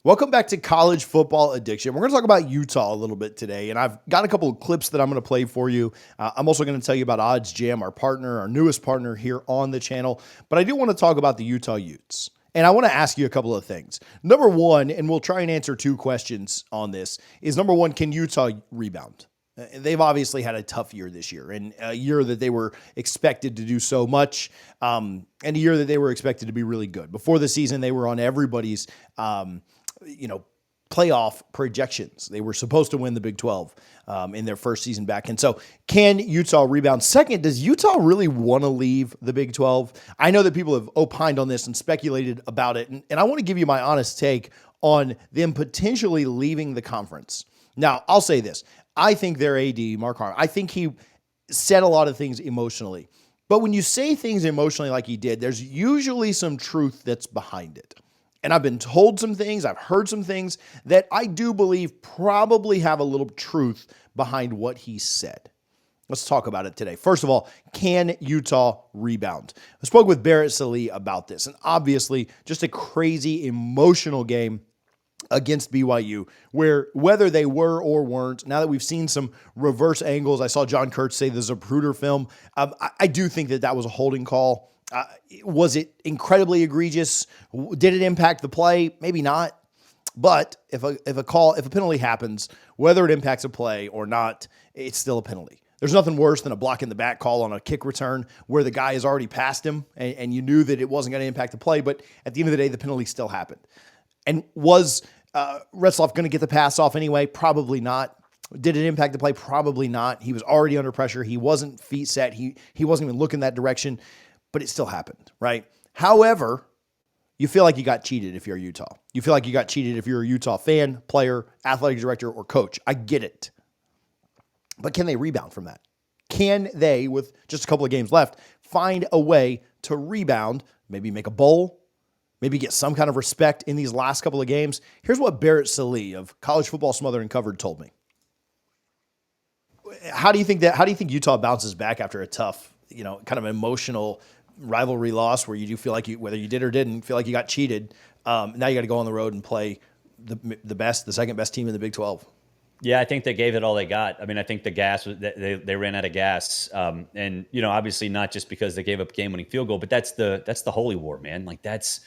Welcome back to College Football Addiction. We're going to talk about Utah a little bit today, and I've got a couple of clips that I'm going to play for you. I'm also going to tell you about Odds Jam, our partner, our newest partner here on the channel, but I do want to talk about the Utah Utes. And I want to ask you a couple of things. Number one, and we'll try and answer two questions on this, is number one, can Utah rebound? They've obviously had a tough year this year, and a year that they were expected to do so much, and a year that they were expected to be really good. Before the season, they were on everybody's playoff projections. They were supposed to win the Big 12 in their first season back. And so can Utah rebound? Second, does Utah really want to leave the Big 12? I know that people have opined on this and speculated about it, and I want to give you my honest take on them potentially leaving the conference. Now, I'll say this. I think their AD, Mark Harmon, I think he said a lot of things emotionally. But when you say things emotionally like he did, there's usually some truth that's behind it. And I've been told some things, I've heard some things that I do believe probably have a little truth behind what he said. Let's talk about it today. First of all, can Utah rebound? I spoke with Barrett Sallee about this, and obviously just a crazy emotional game against BYU, where whether they were or weren't, now that we've seen some reverse angles, I saw John Kurtz say the Zapruder film, I do think that was a holding call. Was it incredibly egregious? Did it impact the play? Maybe not. But if a penalty happens, whether it impacts a play or not, it's still a penalty. There's nothing worse than a block in the back call on a kick return where the guy has already passed him and you knew that it wasn't going to impact the play, but at the end of the day, the penalty still happened. And was Retzloff going to get the pass off anyway? Probably not. Did it impact the play? Probably not. He was already under pressure. He wasn't feet set. He wasn't even looking that direction, but it still happened, right? However, you feel like you got cheated if you're Utah. You feel like you got cheated if you're a Utah fan, player, athletic director, or coach. I get it. But can they rebound from that? Can they, with just a couple of games left, find a way to rebound, maybe make a bowl, maybe get some kind of respect in these last couple of games? Here's what Barrett Sallee of College Football Smothered and Covered told me. How do you think Utah bounces back after a tough, kind of emotional rivalry loss where you do feel like whether you did or didn't, feel like you got cheated? Now you got to go on the road and play the second best team in the Big 12. Yeah, I think they gave it all they got. I mean, I think the gas was they ran out of gas, and obviously not just because they gave up a game-winning field goal, but that's the holy war, man. Like that's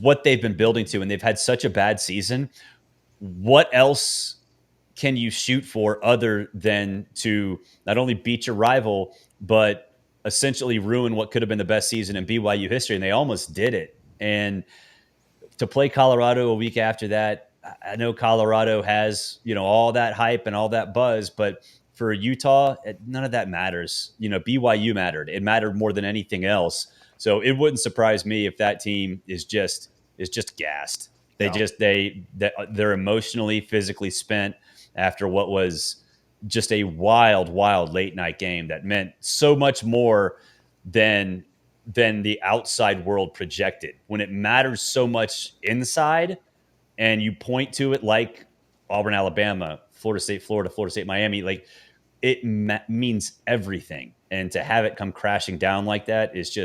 what they've been building to, and they've had such a bad season. What else can you shoot for other than to not only beat your rival, but essentially ruin what could have been the best season in BYU history? And they almost did it. And to play Colorado a week after that, I know Colorado has, all that hype and all that buzz, but for Utah, none of that matters. BYU mattered. It mattered more than anything else. So it wouldn't surprise me if that team is just gassed. They're emotionally, physically spent after what was just a wild, wild late night game that meant so much more than the outside world projected. When it matters so much inside, and you point to it like Auburn, Alabama, Florida State, Miami, like it means everything. And to have it come crashing down like that is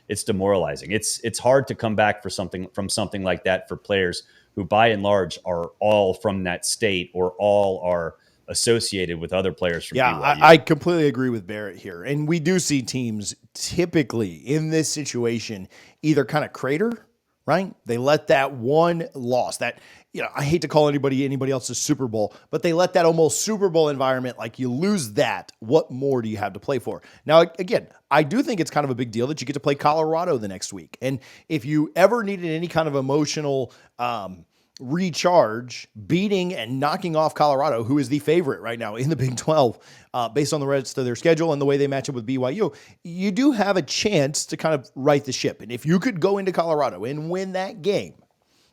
it's demoralizing. It's hard to come back from something like that for players who by and large are all from that state or all are associated with other players from BYU. I completely agree with Barrett here. And we do see teams typically in this situation either kind of crater, right? They let that one loss, that, I hate to call anybody else's Super Bowl, but they let that almost Super Bowl environment, like you lose that. What more do you have to play for? Now, again, I do think it's kind of a big deal that you get to play Colorado the next week. And if you ever needed any kind of emotional recharge, beating and knocking off Colorado, who is the favorite right now in the Big 12, based on the rest of their schedule and the way they match up with BYU, you do have a chance to kind of right the ship. And if you could go into Colorado and win that game,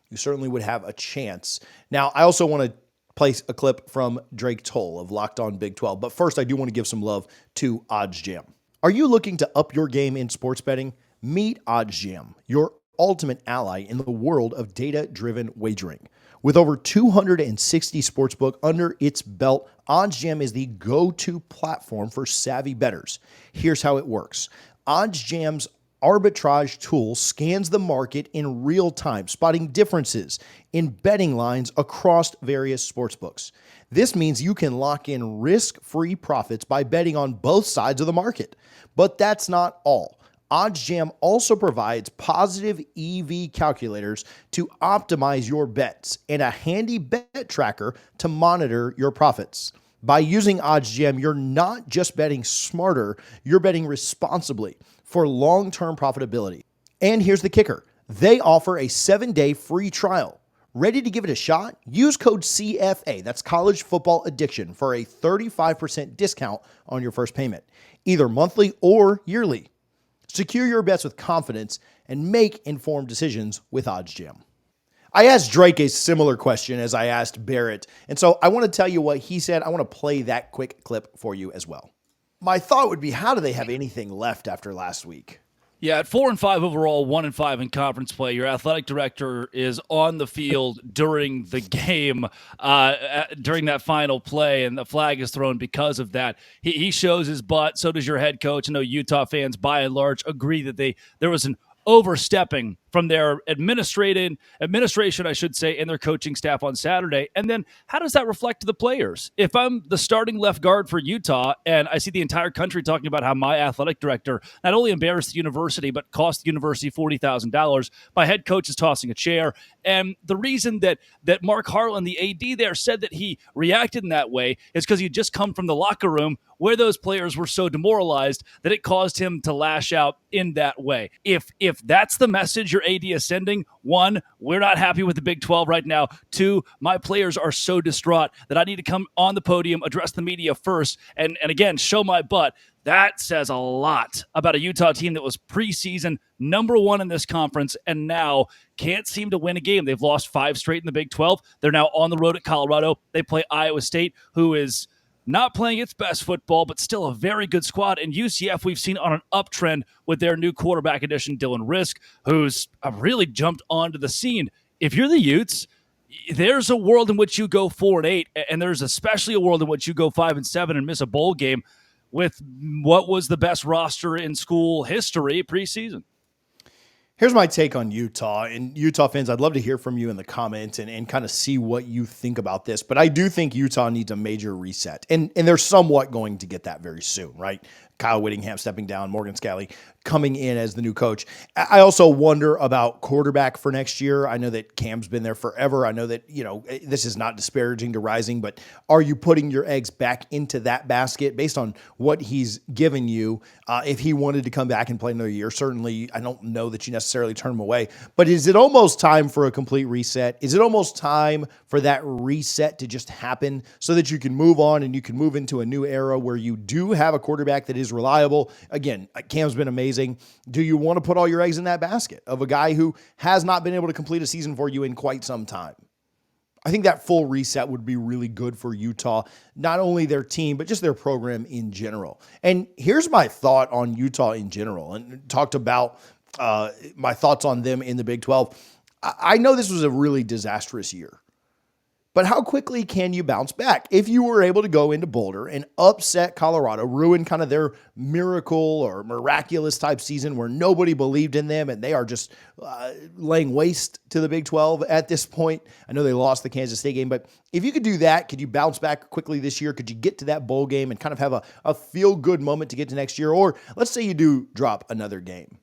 you certainly would have a chance. Now, I also want to place a clip from Drake Toll of Locked On Big 12. But first, I do want to give some love to Odds Jam. Are you looking to up your game in sports betting? Meet Odds Jam, your ultimate ally in the world of data-driven wagering. With over 260 sportsbook under its belt, OddsJam is the go-to platform for savvy bettors. Here's how it works. OddsJam's arbitrage tool scans the market in real time, spotting differences in betting lines across various sportsbooks. This means you can lock in risk-free profits by betting on both sides of the market. But that's not all. OddsJam also provides positive EV calculators to optimize your bets and a handy bet tracker to monitor your profits. By using OddsJam, you're not just betting smarter, you're betting responsibly for long-term profitability. And here's the kicker. They offer a 7-day free trial. Ready to give it a shot? Use code CFA, that's College Football Addiction, for a 35% discount on your first payment, either monthly or yearly. Secure your bets with confidence and make informed decisions with OddsJam. I asked Drake a similar question as I asked Barrett, and so I want to tell you what he said. I want to play that quick clip for you as well. My thought would be, how do they have anything left after last week? Yeah, at 4-5 overall, 1-5 in conference play, your athletic director is on the field during the game, during that final play, and the flag is thrown because of that. He shows his butt. So does your head coach. I know Utah fans, by and large, agree that there was an overstepping from their administration, I should say, and their coaching staff on Saturday. And then how does that reflect to the players? If I'm the starting left guard for Utah and I see the entire country talking about how my athletic director not only embarrassed the university, but cost the university $40,000, my head coach is tossing a chair. And the reason that Mark Harlan, the AD there, said that he reacted in that way is because he had just come from the locker room where those players were so demoralized that it caused him to lash out in that way. If that's the message your AD is sending, one, we're not happy with the Big 12 right now. Two, my players are so distraught that I need to come on the podium, address the media first, and again, show my butt. That says a lot about a Utah team that was preseason number one in this conference and now can't seem to win a game. They've lost 5 straight in the Big 12. They're now on the road at Colorado. They play Iowa State, who is not playing its best football, but still a very good squad. And UCF, we've seen on an uptrend with their new quarterback addition, Dylan Risk, who's really jumped onto the scene. If you're the Utes, there's a world in which you go 4-8, and there's especially a world in which you go 5-7 and miss a bowl game with what was the best roster in school history preseason. Here's my take on Utah. And Utah fans, I'd love to hear from you in the comments and kind of see what you think about this. But I do think Utah needs a major reset. And they're somewhat going to get that very soon, right? Kyle Whittingham stepping down, Morgan Scalley coming in as the new coach. I also wonder about quarterback for next year. I know that Cam's been there forever. I know that, this is not disparaging to Rising, but are you putting your eggs back into that basket based on what he's given you? If he wanted to come back and play another year, certainly I don't know that you necessarily turn him away, but is it almost time for a complete reset? Is it almost time for that reset to just happen so that you can move on and you can move into a new era where you do have a quarterback that is reliable? Again, Cam's been amazing. Do you want to put all your eggs in that basket of a guy who has not been able to complete a season for you in quite some time? I think that full reset would be really good for Utah, not only their team, but just their program in general. And here's my thought on Utah in general, and talked about my thoughts on them in the Big 12. I know this was a really disastrous year, but how quickly can you bounce back? If you were able to go into Boulder and upset Colorado, ruin kind of their miracle or miraculous type season where nobody believed in them and they are just laying waste to the Big 12 at this point. I know they lost the Kansas State game, but if you could do that, could you bounce back quickly this year? Could you get to that bowl game and kind of have a feel-good moment to get to next year? Or let's say you do drop another game.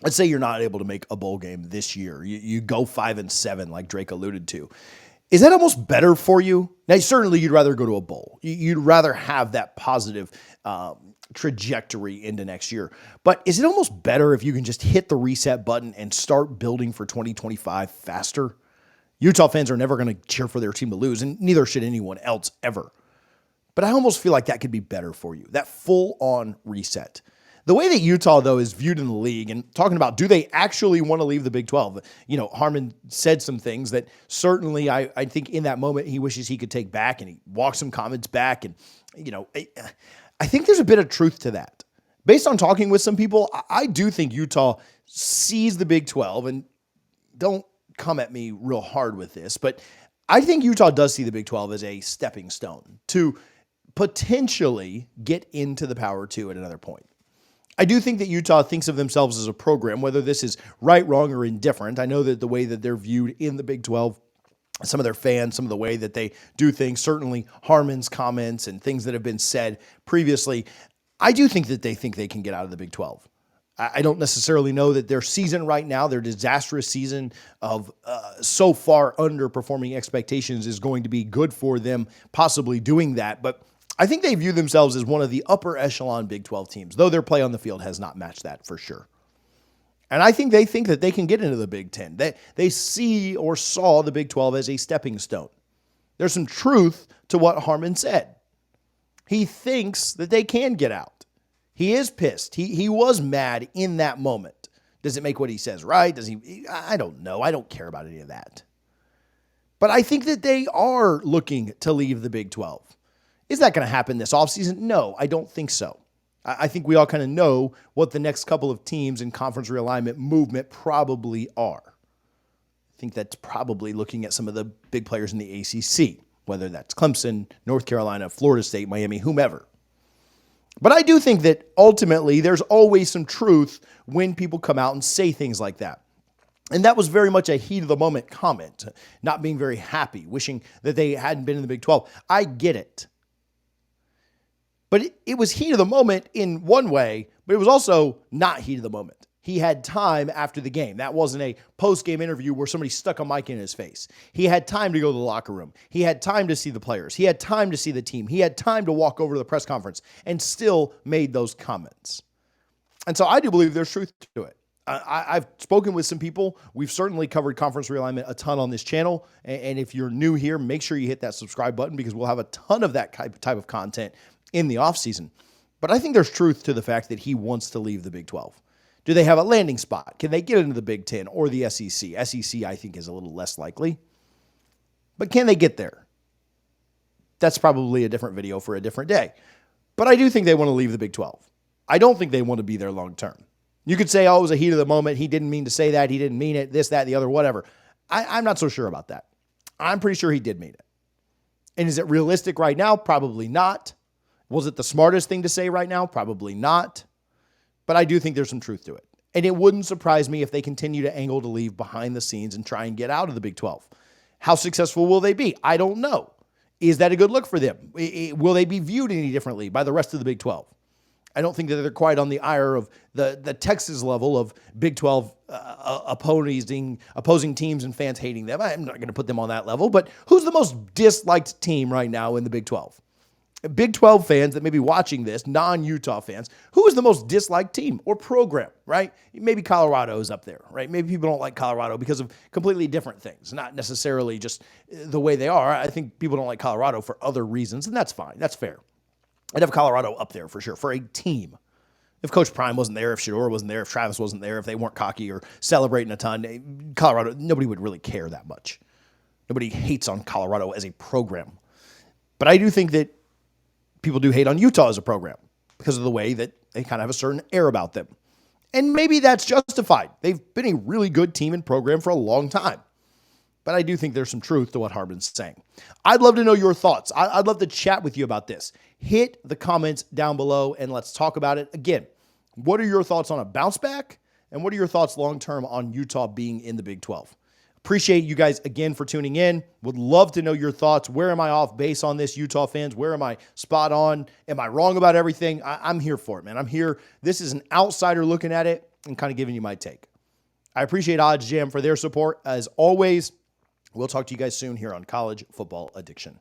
Let's say you're not able to make a bowl game this year. You go 5-7 like Drake alluded to. Is that almost better for you? Now, certainly you'd rather go to a bowl. You'd rather have that positive trajectory into next year. But is it almost better if you can just hit the reset button and start building for 2025 faster? Utah fans are never going to cheer for their team to lose, and neither should anyone else ever. But I almost feel like that could be better for you, that full-on reset. The way that Utah, though, is viewed in the league and talking about, do they actually want to leave the Big 12? Harmon said some things that certainly I think in that moment he wishes he could take back, and he walked some comments back. And, I think there's a bit of truth to that. Based on talking with some people, I do think Utah sees the Big 12, and don't come at me real hard with this, but I think Utah does see the Big 12 as a stepping stone to potentially get into the Power 2 at another point. I do think that Utah thinks of themselves as a program, whether this is right, wrong, or indifferent. I know that the way that they're viewed in the Big 12, some of their fans, some of the way that they do things, certainly Harmon's comments and things that have been said previously, I do think that they think they can get out of the Big 12. I don't necessarily know that their season right now, their disastrous season of so far underperforming expectations is going to be good for them possibly doing that. But I think they view themselves as one of the upper echelon Big 12 teams, though their play on the field has not matched that for sure. And I think they think that they can get into the Big 10. They see or saw the Big 12 as a stepping stone. There's some truth to what Harmon said. He thinks that they can get out. He is pissed. He was mad in that moment. Does it make what he says right? Does he? I don't know. I don't care about any of that. But I think that they are looking to leave the Big 12. Is that going to happen this offseason? No, I don't think so. I think we all kind of know what the next couple of teams in conference realignment movement probably are. I think that's probably looking at some of the big players in the ACC, whether that's Clemson, North Carolina, Florida State, Miami, whomever. But I do think that ultimately there's always some truth when people come out and say things like that. And that was very much a heat of the moment comment, not being very happy, wishing that they hadn't been in the Big 12. I get it. But it was heat of the moment in one way, but it was also not heat of the moment. He had time after the game. That wasn't a post-game interview where somebody stuck a mic in his face. He had time to go to the locker room. He had time to see the players. He had time to see the team. He had time to walk over to the press conference and still made those comments. And so I do believe there's truth to it. I've spoken with some people. We've certainly covered conference realignment a ton on this channel. And if you're new here, make sure you hit that subscribe button because we'll have a ton of that type of content in the offseason. But I think there's truth to the fact that he wants to leave the Big 12. Do they have a landing spot? Can they get into the Big 10 or the SEC? SEC, I think, is a little less likely. But can they get there? That's probably a different video for a different day. But I do think they want to leave the Big 12. I don't think they want to be there long term. You could say, oh, it was a heat of the moment. He didn't mean to say that. He didn't mean it, this, that, the other, whatever. I'm not so sure about that. I'm pretty sure he did mean it. And is it realistic right now? Probably not. Was it the smartest thing to say right now? Probably not. But I do think there's some truth to it. And it wouldn't surprise me if they continue to angle to leave behind the scenes and try and get out of the Big 12. How successful will they be? I don't know. Is that a good look for them? Will they be viewed any differently by the rest of the Big 12? I don't think that they're quite on the ire of the Texas level of Big 12 opposing teams and fans hating them. I'm not going to put them on that level, but who's the most disliked team right now in the Big 12? Big 12 fans that may be watching this, non-Utah fans, who is the most disliked team or program, right? Maybe Colorado is up there, right? Maybe people don't like Colorado because of completely different things, not necessarily just the way they are. I think people don't like Colorado for other reasons, and that's fine. That's fair. I'd have Colorado up there for sure, for a team. If Coach Prime wasn't there, if Shador wasn't there, if Travis wasn't there, if they weren't cocky or celebrating a ton, Colorado, nobody would really care that much. Nobody hates on Colorado as a program. But I do think that people do hate on Utah as a program because of the way that they kind of have a certain air about them. And maybe that's justified. They've been a really good team and program for a long time. But I do think there's some truth to what Harbin's saying. I'd love to know your thoughts. I'd love to chat with you about this. Hit the comments down below and let's talk about it. Again, what are your thoughts on a bounce back? And what are your thoughts long-term on Utah being in the Big 12? Appreciate you guys again for tuning in. Would love to know your thoughts. Where am I off base on this, Utah fans? Where am I spot on? Am I wrong about everything? I'm here for it, man. I'm here. This is an outsider looking at it and kind of giving you my take. I appreciate Odds Jam for their support. As always, we'll talk to you guys soon here on College Football Addiction.